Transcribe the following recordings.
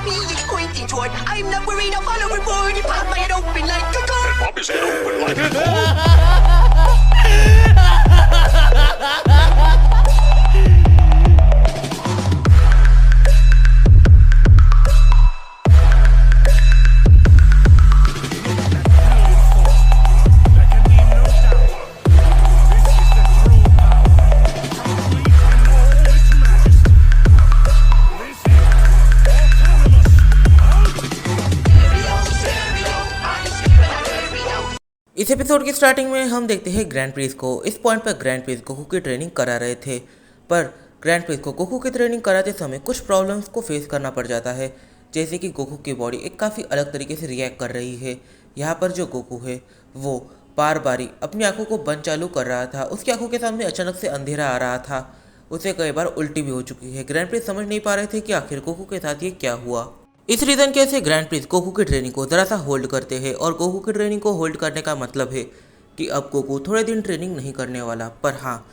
me is pointing toward. I'm not worried, I'll follow reward. You pop my head open like a gun. And pop his head open like a gun. इस episode की starting में हम देखते हैं grand Prince को। इस point पर grand Prince Goku की ट्रेनिंग करा रहे थे, पर ग्रैंड प्रिंस को गोकू की ट्रेनिंग कराते समय कुछ प्रॉब्लम्स को फेस करना पड़ जाता है, जैसे कि गोकू की बॉडी एक काफ़ी अलग तरीके से रिएक्ट कर रही है। यहाँ पर जो गोकू है वो बार बारी अपनी आंखों को बंद चालू कर रहा था, उसकी आंखों के सामने अचानक से अंधेरा आ रहा था, उसे कई बार उल्टी भी हो चुकी है। ग्रैंड प्रिंस समझ नहीं पा रहे थे कि आखिर गोकू के साथ ये क्या हुआ। इस रीज़न के से ग्रैंड प्रिंस गोकू की ट्रेनिंग को ज़रा सा होल्ड करते हैं, और गोकू की ट्रेनिंग को होल्ड करने का मतलब है कि अब गोकू थोड़े दिन ट्रेनिंग नहीं करने वाला, पर हाँ,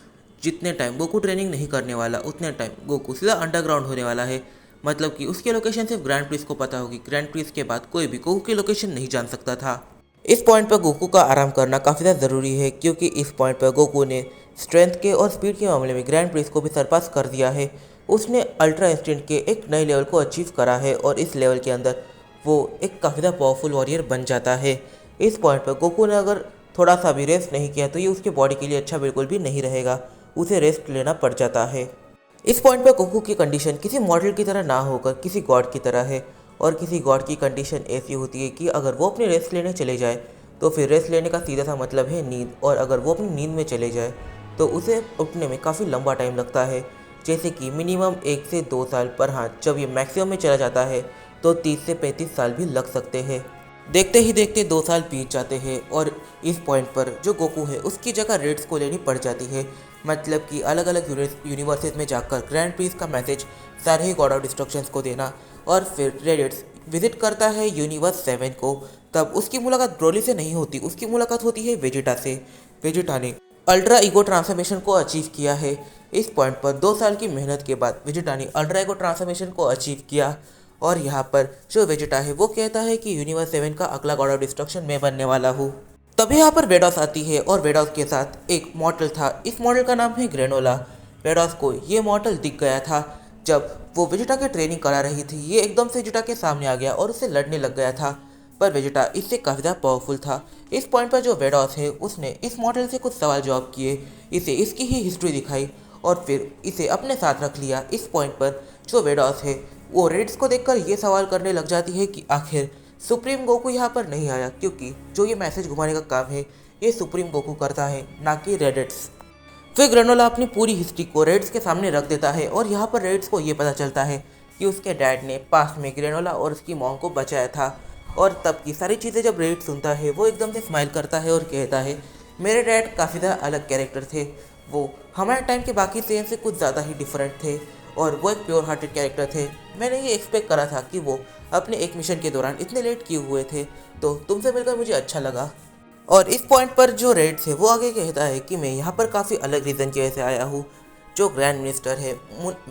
जितने टाइम गोकू ट्रेनिंग नहीं करने वाला उतने टाइम गोकू सीधा अंडरग्राउंड होने वाला है। मतलब कि उसकी लोकेशन सिर्फ ग्रैंड प्रिंस को पता होगी। ग्रैंड प्रिंस के बाद कोई भी गोकू की लोकेशन नहीं जान सकता था। इस पॉइंट पर गोकू का आराम करना काफ़ी ज़्यादा ज़रूरी है, क्योंकि इस पॉइंट पर गोकू ने स्ट्रेंथ के और स्पीड के मामले में ग्रैंड प्रिंस को भी सरपास कर दिया है। उसने अल्ट्रा इंस्टेंट के एक नए लेवल को अचीव करा है, और इस लेवल के अंदर वो एक काफ़ी ज़्यादा पावरफुल वॉरियर बन जाता है। इस पॉइंट पर गोकू ने अगर थोड़ा सा भी रेस्ट नहीं किया तो ये उसके बॉडी के लिए अच्छा बिल्कुल भी नहीं रहेगा, उसे रेस्ट लेना पड़ जाता है। इस पॉइंट पर गोकू की कंडीशन किसी मॉडल की तरह ना होकर किसी गॉड की तरह है, और किसी गॉड की कंडीशन ऐसी होती है कि अगर वो अपनी रेस्ट लेने चले जाए तो फिर रेस्ट लेने का सीधा सा मतलब है नींद, और अगर वो अपनी नींद में चले जाए तो उसे उठने में काफ़ी लंबा टाइम लगता है, जैसे कि मिनिमम 1 से 2 साल, पर हाँ, जब ये मैक्सिमम में चला जाता है तो 30 से 35 साल भी लग सकते हैं। देखते ही देखते 2 साल बीत जाते हैं, और इस पॉइंट पर जो गोकू है उसकी जगह रेड्स को लेनी पड़ जाती है। मतलब कि अलग अलग यूनिवर्सेस में जाकर ग्रैंड प्रिंस का मैसेज सारे ही गॉड ऑफ डिस्ट्रक्शंस को देना, और फिर रेड्स विजिट करता है यूनिवर्स 7 को। तब उसकी मुलाकात ब्रोली से नहीं होती, उसकी मुलाकात होती है वेजिटा से। वेजिटा ने अल्ट्रा ईगो ट्रांसफॉर्मेशन को अचीव किया है। इस पॉइंट पर 2 साल की मेहनत के बाद वेजिटा ने अल्ट्रा ईगो ट्रांसफॉर्मेशन को अचीव किया, और यहाँ पर जो वेजिटा है वो कहता है कि यूनिवर्स 7 का अगला गॉड ऑफ डिस्ट्रक्शन मैं बनने वाला हूँ। तभी यहाँ पर वेडॉस आती है, और वेडॉस के साथ एक मॉडल था। इस मॉडल का नाम है ग्रेनोला। वेडॉस को ये मॉडल दिख गया था जब वो वेजिटा की ट्रेनिंग करा रही थी। ये एकदम से वेजिटा के सामने आ गया और उससे लड़ने लग गया था, पर वेजिटा इससे काफ़ी ज़्यादा पावरफुल था। इस पॉइंट पर जो वेडॉस है उसने इस मॉडल से कुछ सवाल जवाब किए, इसे इसकी ही हिस्ट्री दिखाई, और फिर इसे अपने साथ रख लिया। इस पॉइंट पर जो वेडॉस है वो रेड्स को देखकर ये सवाल करने लग जाती है कि आखिर सुप्रीम गोकू यहाँ पर नहीं आया, क्योंकि जो ये मैसेज घुमाने का काम है ये सुप्रीम गोकू करता है, ना कि रेड्स। फिर ग्रेनोला अपनी पूरी हिस्ट्री को रेड्स के सामने रख देता है, और यहाँ पर रेड्स को ये पता चलता है कि उसके डैड ने पास्ट में ग्रेनोला और उसकी मॉम को बचाया था। और तब की सारी चीज़ें जब रेड्स सुनता है वो एकदम से स्माइल करता है और कहता है, मेरे डैड काफ़ी ज़्यादा अलग कैरेक्टर थे, वो हमारे टाइम के बाकी सेम से कुछ ज़्यादा ही डिफरेंट थे, और वो एक प्योर हार्टेड कैरेक्टर थे। मैंने ये एक्सपेक्ट करा था कि वो अपने एक मिशन के दौरान इतने लेट किए हुए थे, तो तुमसे मिलकर मुझे अच्छा लगा। और इस पॉइंट पर जो रेड्स है वो आगे कहता है कि मैं यहाँ पर काफ़ी अलग रीज़न की वजह से आया हूँ। जो ग्रैंड मिनिस्टर है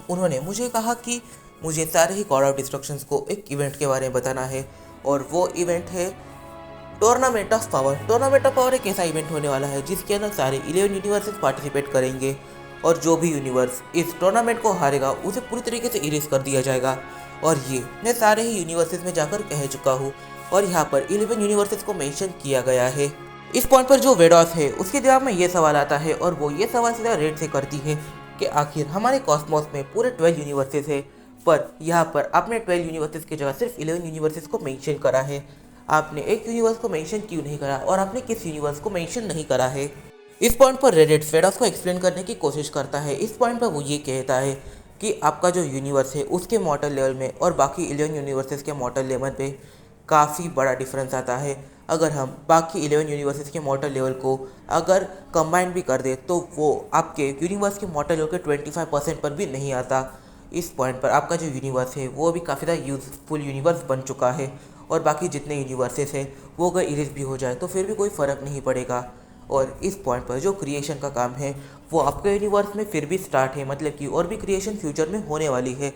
उन्होंने मुझे कहा कि मुझे सारे ही गॉड ऑफ डिस्ट्रक्शंस को एक इवेंट के बारे में बताना है, और वो इवेंट है tournament of power. Tournament of power एक ऐसा इवेंट होने वाला है जिसके अंदर सारे 11 यूनिवर्सेस पार्टिसिपेट करेंगे, और जो भी यूनिवर्स इस टूर्नामेंट को हारेगा उसे पूरी तरीके से इरेज कर दिया जाएगा। और ये मैं सारे ही यूनिवर्सेस में जाकर कह चुका हूँ, और यहाँ पर 11 यूनिवर्सेस को मेंशन किया गया है। इस पॉइंट पर जो वेडॉस है उसके दिमाग में ये सवाल आता है, और वो ये सवाल सीधा रेड से करती है कि आखिर हमारे कॉस्मोस में पूरे 12 यूनिवर्सेस है, पर यहाँ पर आपने 12 यूनिवर्सेस की जगह सिर्फ 11 यूनिवर्सेस को मेंशन करा है। आपने एक यूनिवर्स को मेंशन क्यों नहीं करा, और आपने किस यूनिवर्स को मेंशन नहीं करा है। इस पॉइंट पर रेडिट वेडॉस को एक्सप्लेन करने की कोशिश करता है। इस पॉइंट पर वो ये कहता है कि आपका जो यूनिवर्स है उसके मॉडल लेवल में और बाकी 11 यूनिवर्सेस के मॉडल लेवल पे काफ़ी बड़ा डिफरेंस आता है। अगर हम बाकी 11 यूनिवर्सेस के मॉडल लेवल को अगर कंबाइन भी कर दें तो वो आपके यूनिवर्स के मॉडल लेवल के 25% पर भी नहीं आता। इस पॉइंट पर आपका जो यूनिवर्स है वो भी काफ़ी ज़्यादा यूज़फुल यूनिवर्स बन चुका है, और बाकी जितने यूनिवर्सेस हैं वो अगर इरेज भी हो जाए तो फिर भी कोई फ़र्क नहीं पड़ेगा। और इस पॉइंट पर जो क्रिएशन का काम है वो आपके यूनिवर्स में फिर भी स्टार्ट है, मतलब कि और भी क्रिएशन फ्यूचर में होने वाली है।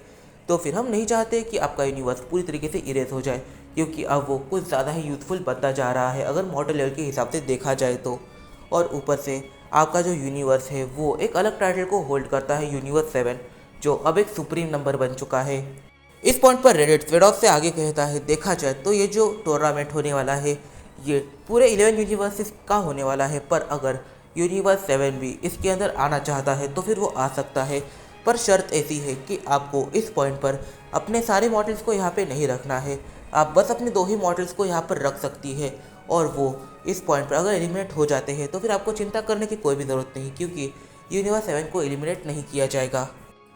तो फिर हम नहीं चाहते कि आपका यूनिवर्स पूरी तरीके से इरेज हो जाए, क्योंकि अब वो कुछ ज़्यादा ही यूज़फुल बनता जा रहा है अगर मॉडल लेवल के हिसाब से देखा जाए तो। और ऊपर से आपका जो यूनिवर्स है वो एक अलग टाइटल को होल्ड करता है, यूनिवर्स 7, जो अब एक सुप्रीम नंबर बन चुका है। इस पॉइंट पर रेडिट वेडॉस से आगे कहता है, देखा जाए तो ये जो टूर्नामेंट होने वाला है ये पूरे 11 यूनिवर्सेस का होने वाला है, पर अगर यूनिवर्स 7 भी इसके अंदर आना चाहता है तो फिर वो आ सकता है, पर शर्त ऐसी है कि आपको इस पॉइंट पर अपने सारे मॉडल्स को यहाँ पे नहीं रखना है। आप बस अपने 2 ही मॉडल्स को यहाँ पर रख सकती है, और वो इस पॉइंट पर अगर एलिमिनेट हो जाते हैं तो फिर आपको चिंता करने की कोई भी ज़रूरत नहीं, क्योंकि यूनिवर्स 7 को एलिमिनेट नहीं किया जाएगा।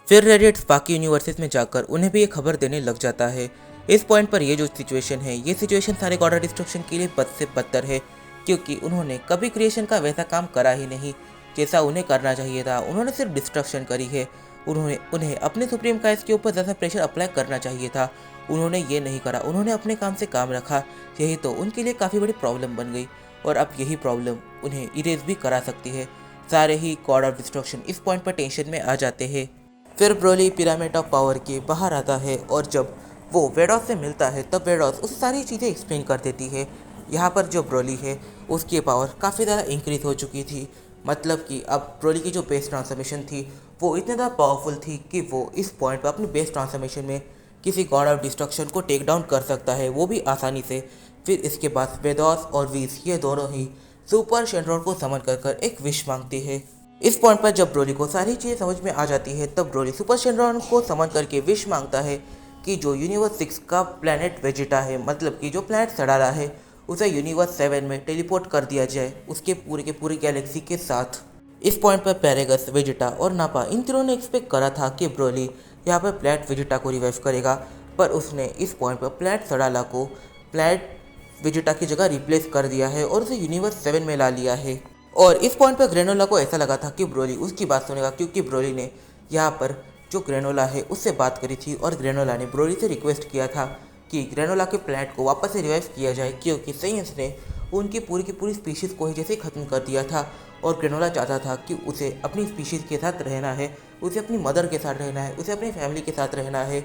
फिर रेडिट्स बाकी यूनिवर्सेस में जाकर उन्हें भी ये खबर देने लग जाता है। इस पॉइंट पर ये जो सिचुएशन है, ये सिचुएशन सारे गॉड ऑफ डिस्ट्रक्शन के लिए बद से बदतर है, क्योंकि उन्होंने कभी क्रिएशन का वैसा काम करा ही नहीं जैसा उन्हें करना चाहिए था। उन्होंने सिर्फ डिस्ट्रक्शन करी है। उन्हें अपने सुप्रीम काइस के ऊपर ज़्यादा प्रेशर अप्लाई करना चाहिए था, उन्होंने ये नहीं करा। उन्होंने अपने काम से काम रखा, यही तो उनके लिए काफ़ी बड़ी प्रॉब्लम बन गई, और अब यही प्रॉब्लम उन्हें इरेज भी करा सकती है। सारे ही गॉड ऑफ डिस्ट्रक्शन इस पॉइंट पर टेंशन में आ जाते हैं। फिर ब्रोली पिरामिड ऑफ पावर के बाहर आता है, और जब वो वेडॉस से मिलता है तब वेडॉस उसे सारी चीज़ें एक्सप्लेन कर देती है। यहाँ पर जो ब्रोली है उसकी पावर काफ़ी ज़्यादा इंक्रीज हो चुकी थी, मतलब कि अब ब्रोली की जो बेस ट्रांसफॉर्मेशन थी वो इतनी ज़्यादा पावरफुल थी कि वो इस पॉइंट पर अपनी बेस ट्रांसफॉर्मेशन में किसी गॉड ऑफ डिस्ट्रक्शन को टेक डाउन कर सकता है, वो भी आसानी से। फिर इसके बाद वेदॉस और वीस ये दोनों ही सुपर शेनरॉन को समन कर एक विश मांगती है। इस पॉइंट पर जब ब्रोली को सारी चीज़ें समझ में आ जाती है तब ब्रोली सुपर शेनरॉन को समन करके विश मांगता है कि जो यूनिवर्स 6 का प्लैनेट वेजिटा है, मतलब कि जो प्लैनेट सड़ाला है, उसे यूनिवर्स 7 में टेलीपोर्ट कर दिया जाए उसके पूरे के पूरी गैलेक्सी के साथ। इस पॉइंट पर पैरेगस, वेजिटा और नापा इन तीनों ने एक्सपेक्ट करा था कि ब्रोली यहाँ पर प्लैनेट वेजिटा को रिवाइव करेगा, पर उसने इस पॉइंट पर प्लैनेट सड़ाला को प्लैनेट वेजिटा की जगह रिप्लेस कर दिया है और उसे यूनिवर्स 7 में ला लिया है। और इस पॉइंट पर ग्रेनोला को ऐसा लगा था कि ब्रोली उसकी बात सुनेगा, क्योंकि ब्रोली ने यहाँ पर जो ग्रेनोला है उससे बात करी थी, और ग्रेनोला ने ब्रोली से रिक्वेस्ट किया था कि ग्रेनोला के प्लैनेट को वापस से रिवाइव किया जाए, क्योंकि साइंस ने उनकी पूरी की पूरी स्पीशीज़ को ही जैसे ख़त्म कर दिया था, और ग्रेनोला चाहता था कि उसे अपनी स्पीशीज़ के साथ रहना है, उसे अपनी मदर के साथ रहना है, उसे अपनी फैमिली के साथ रहना है,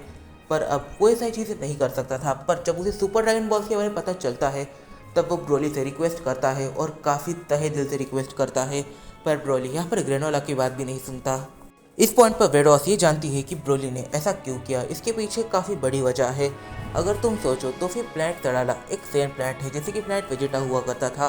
पर अब वो ऐसी चीज़ें नहीं कर सकता था। पर जब उसे सुपर ड्रैगन बॉल्स के बारे में पता चलता है तब वो ब्रोली से रिक्वेस्ट करता है, और काफ़ी तहे दिल से रिक्वेस्ट करता है, पर ब्रोली यहाँ पर ग्रेनोला की बात भी नहीं सुनता। इस पॉइंट पर वेडॉस ये जानती है कि ब्रोली ने ऐसा क्यों किया, इसके पीछे काफ़ी बड़ी वजह है। अगर तुम सोचो तो फिर प्लैनेट सड़ाला एक सेम प्लैनेट है जैसे कि प्लैनेट वेजिटा हुआ करता था,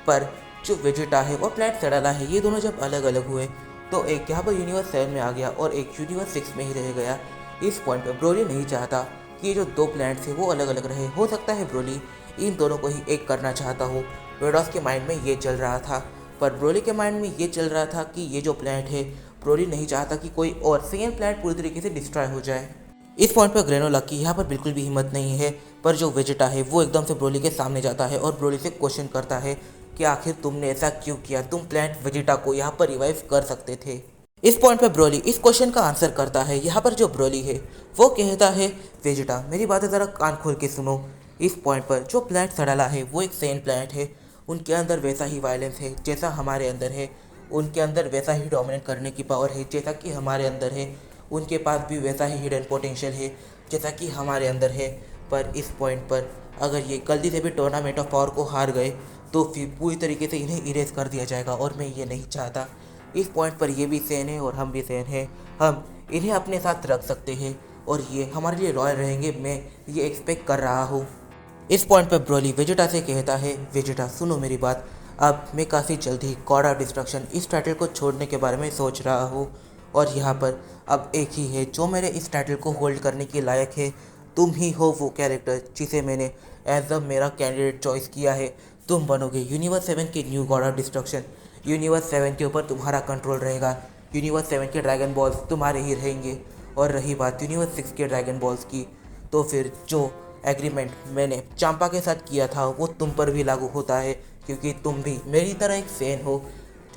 पर जो वेजिटा है और प्लैनेट सड़ाला है ये दोनों जब अलग अलग हुए तो एक यहाँ पर यूनिवर्स 7 में आ गया और एक यूनिवर्स 6 में ही रह गया। इस पॉइंट पर ब्रोली नहीं चाहता कि ये जो 2 प्लैनेट्स है वो अलग अलग रहे। हो सकता है ब्रोली इन दोनों को ही एक करना चाहता हो। वेडॉस के माइंड में ये चल रहा था, पर ब्रोली के माइंड में ये चल रहा था कि ये जो प्लैनेट है ब्रोली नहीं चाहता कि कोई और सेकेंड प्लैनेट पूरी तरीके से डिस्ट्रॉय हो जाए। इस पॉइंट पर ग्रेनोला की यहाँ पर बिल्कुल भी हिम्मत नहीं है, पर जो वेजिटा है वो एकदम से ब्रोली के सामने जाता है और ब्रोली से क्वेश्चन करता है कि आखिर तुमने ऐसा क्यों किया, तुम प्लैनेट वेजिटा को यहाँ पर रिवाइव कर सकते थे। इस पॉइंट पर ब्रोली इस क्वेश्चन का आंसर करता है। यहाँ पर जो ब्रोली है वो कहता है, वेजिटा मेरी बातें ज़रा कान खोल के सुनो। इस पॉइंट पर जो प्लैनेट सड़ाला है वो एक सेन प्लैनेट है, उनके अंदर वैसा ही वायलेंस है जैसा हमारे अंदर है, उनके अंदर वैसा ही डोमिनेट करने की पावर है जैसा कि हमारे अंदर है, उनके पास भी वैसा ही हिडन पोटेंशियल है जैसा कि हमारे अंदर है। पर इस पॉइंट पर अगर ये गलती से भी टूर्नामेंट ऑफ पावर को हार गए तो फिर पूरी तरीके से इन्हें इरेज कर दिया जाएगा, और मैं ये नहीं चाहता। इस पॉइंट पर ये भी सेन है और हम भी सेन हैं, हम इन्हें अपने साथ रख सकते हैं और ये हमारे लिए रॉयल रहेंगे, मैं ये एक्सपेक्ट कर रहा हूँ। इस पॉइंट पर ब्रोली वेजिटा से कहता है, वेजिटा सुनो मेरी बात, अब मैं काफ़ी जल्द ही गॉड ऑफ डिस्ट्रक्शन इस टाइटल को छोड़ने के बारे में सोच रहा हूँ, और यहाँ पर अब एक ही है जो मेरे इस टाइटल को होल्ड करने के लायक है। तुम ही हो वो कैरेक्टर जिसे मैंने एज अ मेरा कैंडिडेट चॉइस किया है। तुम बनोगे यूनिवर्स 7 के new God of destruction. Universe 7 के ऊपर तुम्हारा कंट्रोल रहेगा, यूनिवर्स 7 के ड्रैगन बॉल्स तुम्हारे ही रहेंगे। और रही बात यूनिवर्स 6 के ड्रैगन बॉल्स की, तो फिर जो एग्रीमेंट मैंने चांपा के साथ किया था वो तुम पर भी लागू होता है, क्योंकि तुम भी मेरी तरह एक सेन हो।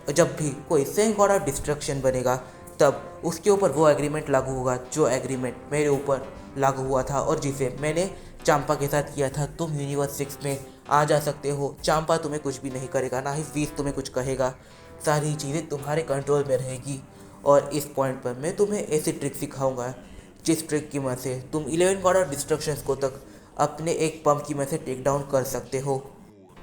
जब भी कोई सेन गॉड ऑफ डिस्ट्रक्शन बनेगा तब उसके ऊपर वो एग्रीमेंट लागू होगा जो एग्रीमेंट मेरे ऊपर लागू हुआ था और जिसे मैंने चांपा के साथ किया था। तुम यूनिवर्स 6 में आ जा सकते हो, चांपा तुम्हें कुछ भी नहीं करेगा, ना ही वीस तुम्हें कुछ कहेगा, सारी चीज़ें तुम्हारे कंट्रोल में रहेगी। और इस पॉइंट पर मैं तुम्हें ऐसी ट्रिक सिखाऊंगा जिस ट्रिक की मदद से तुम 11 गॉड ऑफ डिस्ट्रक्शंस को तक अपने एक पंप की मदद से टेक डाउन कर सकते हो।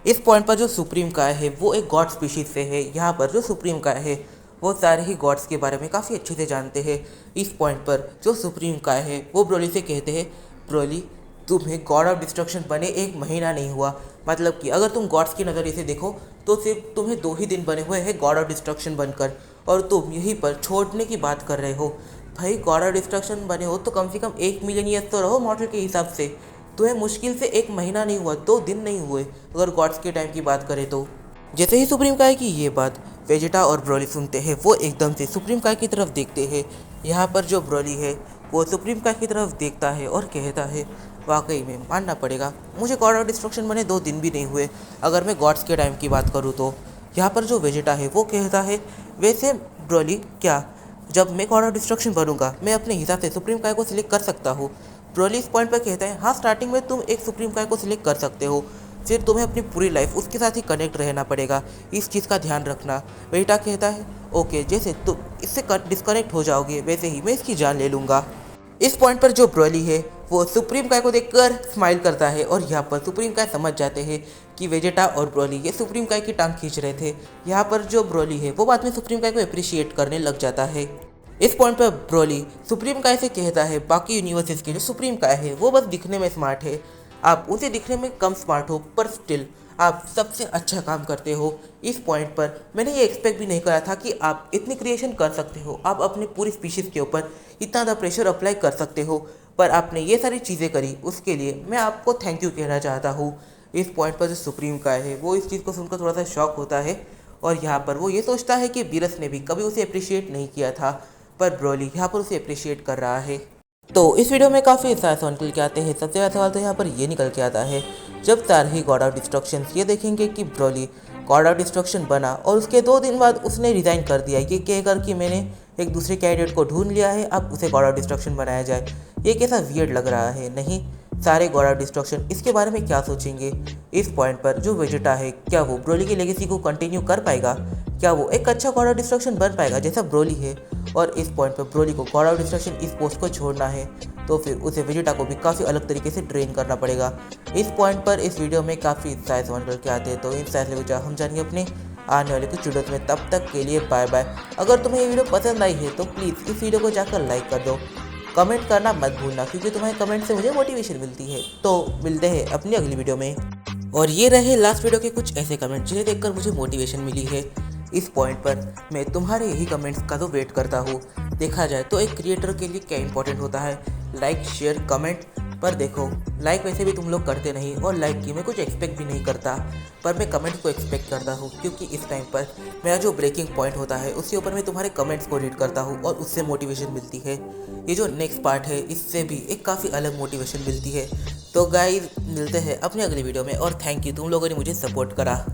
इस पॉइंट पर जो सुप्रीम काय है वो एक गॉड स्पीशीज से है। यहाँ पर जो सुप्रीम काय है वो सारे ही गॉड्स के बारे में काफ़ी अच्छे से जानते हैं। इस पॉइंट पर जो सुप्रीम काय है वो ब्रोली से कहते हैं, ब्रोली तुम्हें गॉड ऑफ डिस्ट्रक्शन बने 1 महीना नहीं हुआ, मतलब कि अगर तुम गॉड्स की नज़रिए से देखो तो सिर्फ तुम्हें 2 ही दिन बने हुए हैं गॉड ऑफ डिस्ट्रक्शन बनकर, और तुम यहीं पर छोड़ने की बात कर रहे हो। भाई गॉड ऑफ डिस्ट्रक्शन बने हो तो कम से कम 1 मिलियन ईयर्स तो रहो मॉडल के हिसाब से। तुम्हें मुश्किल से 1 महीना नहीं हुआ, 2 दिन नहीं हुए अगर गॉड्स के टाइम की बात करें तो। जैसे ही सुप्रीम काय की ये बात वेजिटा और ब्रोली सुनते हैं वो एकदम से सुप्रीम काय की तरफ देखते हैं। यहाँ पर जो ब्रोली है वो सुप्रीम काय की तरफ देखता है और कहता है, वाकई में मानना पड़ेगा मुझे गॉड ऑफ डिस्ट्रक्शन बने 2 दिन भी नहीं हुए अगर मैं गॉड्स के टाइम की बात करूँ तो। यहाँ पर जो वेजिटा है वो कहता है, वैसे ब्रोली क्या जब मैं गॉड ऑफ डिस्ट्रक्शन बनूंगा मैं अपने हिसाब से सुप्रीम काय को सिलेक्ट कर सकता हूँ? ब्रोली इस पॉइंट पर कहता है, हाँ स्टार्टिंग में तुम एक सुप्रीम काय को सिलेक्ट कर सकते हो, फिर तुम्हें अपनी पूरी लाइफ उसके साथ ही कनेक्ट रहना पड़ेगा, इस चीज़ का ध्यान रखना। वेजिटा कहता है, ओके जैसे तुम इससे डिस्कनेक्ट हो जाओगे वैसे ही मैं इसकी जान ले लूँगा। इस पॉइंट पर जो ब्रोली है वो सुप्रीम काय को देखकर स्माइल करता है और यहाँ पर सुप्रीम काय समझ जाते हैं कि वेजिटा और ब्रोली ये सुप्रीम काय की टांग खींच रहे थे। यहाँ पर जो ब्रोली है वो बाद में सुप्रीम काय को अप्रिशिएट करने लग जाता है। इस पॉइंट पर ब्रोली सुप्रीम काय से कहता है, बाकी यूनिवर्सेस के जो सुप्रीम काय है वो बस दिखने में स्मार्ट है, आप उनसे दिखने में कम स्मार्ट हो पर स्टिल आप सबसे अच्छा काम करते हो। इस पॉइंट पर मैंने ये एक्सपेक्ट भी नहीं करा था कि आप इतनी क्रिएशन कर सकते हो, आप अपनी पूरी स्पीशीज़ के ऊपर इतना ज़्यादा प्रेशर अप्लाई कर सकते हो, पर आपने ये सारी चीज़ें करी उसके लिए मैं आपको थैंक यू कहना चाहता हूँ। इस पॉइंट पर जो सुप्रीम काय है वो इस चीज़ को सुनकर थोड़ा सा शॉक होता है और यहाँ पर वो ये सोचता है कि बीरस ने भी कभी उसे अप्रिशिएट नहीं किया था, पर ब्रोली यहाँ पर उसे अप्रिशिएट कर रहा है। तो इस वीडियो में काफ़ी सारे सवाल निकल के आते हैं। सबसे पहला सवाल तो यहाँ पर ये निकल के आता है, जब सारे ही गॉड ऑफ डिस्ट्रक्शन ये देखेंगे कि ब्रोली गॉड ऑफ डिस्ट्रक्शन बना और उसके 2 दिन बाद उसने रिज़ाइन कर दिया, ये कहकर कि मैंने एक दूसरे कैंडिडेट को ढूंढ लिया है, अब उसे गॉड ऑफ डिस्ट्रक्शन बनाया जाए, ये कैसा वियर्ड लग रहा है। नहीं, सारे गॉड ऑफ डिस्ट्रक्शन इसके बारे में क्या सोचेंगे? इस पॉइंट पर जो वेजिटा है क्या वो ब्रोली की लेगेसी को कंटिन्यू कर पाएगा? क्या वो एक अच्छा गॉड ऑफ डिस्ट्रक्शन बन पाएगा जैसा ब्रोली है? और इस पॉइंट पर ब्रोली को गॉड ऑफ डिस्ट्रक्शन इस पोस्ट को छोड़ना है तो फिर उसे वेजिटा को भी काफ़ी अलग तरीके से ट्रेन करना पड़ेगा। इस पॉइंट पर इस वीडियो में काफ़ी सारे सवाल करके आते हैं, तो इन सारे विचार हम जानेंगे अपने आने वाले कुछ वीडियोस में। तब तक के लिए बाय बाय। अगर तुम्हें ये वीडियो पसंद आई है तो प्लीज़ इस वीडियो को जाकर लाइक कर दो, कमेंट करना मत भूलना क्योंकि तुम्हारे कमेंट से मुझे मोटिवेशन मिलती है। तो मिलते हैं अपनी अगली वीडियो में। और ये रहे लास्ट वीडियो के कुछ ऐसे कमेंट जिन्हें देखकर मुझे मोटिवेशन मिली है। इस पॉइंट पर मैं तुम्हारे यही कमेंट्स का तो वेट करता हूँ। देखा जाए तो एक क्रिएटर के लिए क्या इंपॉर्टेंट होता है, लाइक शेयर कमेंट। पर देखो लाइक वैसे भी तुम लोग करते नहीं और लाइक की मैं कुछ एक्सपेक्ट भी नहीं करता, पर मैं कमेंट्स को एक्सपेक्ट करता हूँ क्योंकि इस टाइम पर मेरा जो ब्रेकिंग पॉइंट होता है उसके ऊपर मैं तुम्हारे कमेंट्स को रीड करता हूँ और उससे मोटिवेशन मिलती है। ये जो नेक्स्ट पार्ट है इससे भी एक काफ़ी अलग मोटिवेशन मिलती है। तो गाइस मिलते हैं अपनी अगली वीडियो में और थैंक यू तुम लोगों ने मुझे सपोर्ट करा।